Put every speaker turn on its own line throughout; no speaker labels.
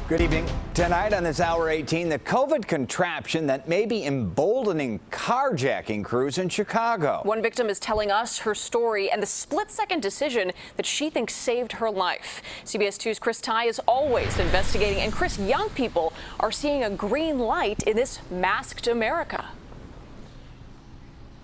Good evening. Tonight on this Hour 18, the COVID contraption that may be emboldening carjacking crews in Chicago.
One victim is telling us her story and the split-second decision that she thinks saved her life. CBS 2's Chris Ty is always investigating. And Chris, young people are seeing a green light in this masked America.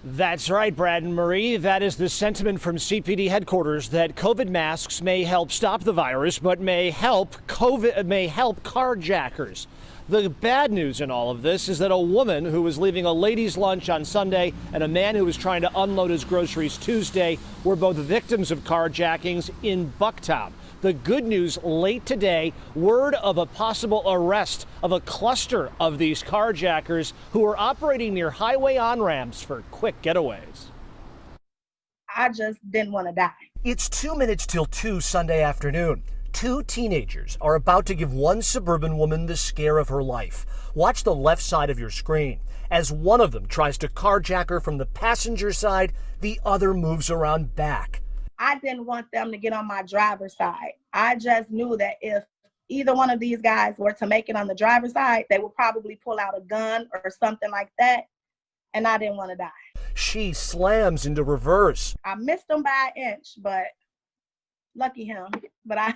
That's right, Brad and Marie. That is the sentiment from CPD headquarters that COVID masks may help stop the virus, but may help carjackers. The bad news in all of this is that a woman who was leaving a ladies' lunch on Sunday and a man who was trying to unload his groceries Tuesday were both victims of carjackings in Bucktown. The good news late today, word of a possible arrest of a cluster of these carjackers who are operating near highway on-ramps for quick getaways.
I just didn't want to die.
It's 2 minutes till 2 Sunday afternoon. Two teenagers are about to give one suburban woman the scare of her life. Watch the left side of your screen. As one of them tries to carjack her from the passenger side, the other moves around back.
I didn't want them to get on my driver's side. I just knew that if either one of these guys were to make it on the driver's side, they would probably pull out a gun or something like that, and I didn't want to die.
She slams into reverse.
I missed him by an inch, but lucky him. But I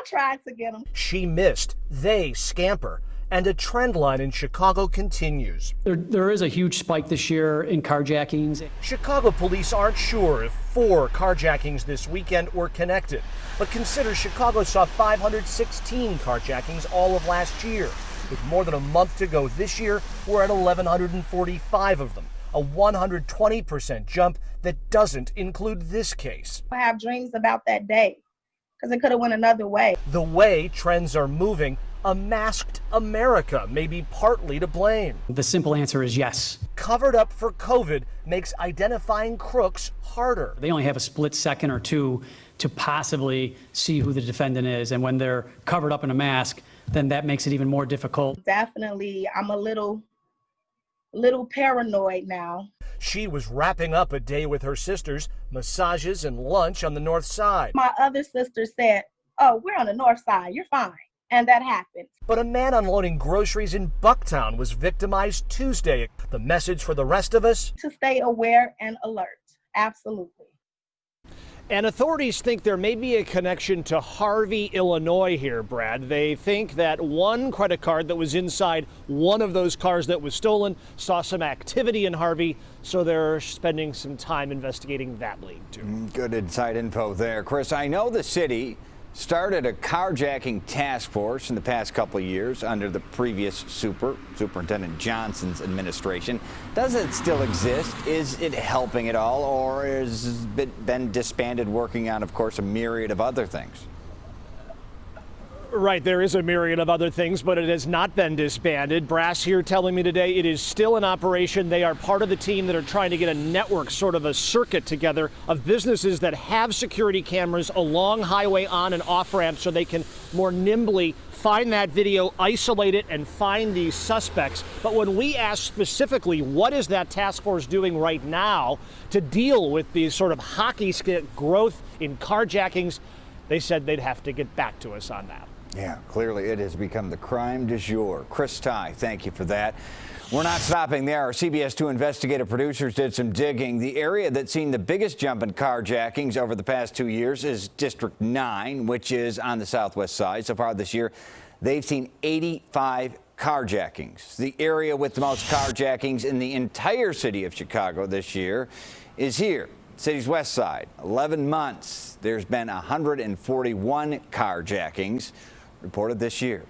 tried to get him.
She missed. They scamper. And a trend line in Chicago continues.
There is a huge spike this year in carjackings.
Chicago police aren't sure if 4 carjackings this weekend were connected. But consider Chicago saw 516 carjackings all of last year. With more than a month to go this year, we're at 1,145 of them. A 120% jump that doesn't include this case.
I have dreams about that day because it could have went another way.
The way trends are moving, a masked America may be partly to blame.
The simple answer is yes.
Covered up for COVID makes identifying crooks harder.
They only have a split second or two to possibly see who the defendant is. And when they're covered up in a mask, then that makes it even more difficult.
Definitely, I'm a little paranoid now.
She was wrapping up a day with her sisters, massages and lunch on the north side.
My other sister said, "Oh, we're on the north side, you're fine." And that happened.
But a man unloading groceries in Bucktown was victimized Tuesday. The message for the rest of us?
To stay aware and alert. Absolutely.
And authorities think there may be a connection to Harvey, Illinois here, Brad. They think that one credit card that was inside one of those cars that was stolen saw some activity in Harvey, so they're spending some time investigating that lead, too.
Good inside info there. Chris, I know the city started a carjacking task force in the past couple of years under the previous Superintendent Johnson's administration. Does it still exist? Is it helping at all, or has it been disbanded, working on, of course, a myriad of other things?
Right, there is a myriad of other things, but it has not been disbanded. Brass here telling me today it is still in operation. They are part of the team that are trying to get a network, sort of a circuit together of businesses that have security cameras along highway on and off ramps so they can more nimbly find that video, isolate it, and find these suspects. But when we asked specifically what is that task force doing right now to deal with these sort of hockey stick growth in carjackings, they said they'd have to get back to us on that.
Yeah, clearly it has become the crime du jour. Chris Ty, thank you for that. We're not stopping there. Our CBS 2 investigative producers did some digging. The area that's seen the biggest jump in carjackings over the past 2 years is District 9, which is on the southwest side. So far this year, they've seen 85 carjackings. The area with the most carjackings in the entire city of Chicago this year is here. City's west side, 11 months. There's been 141 carjackings reported this year.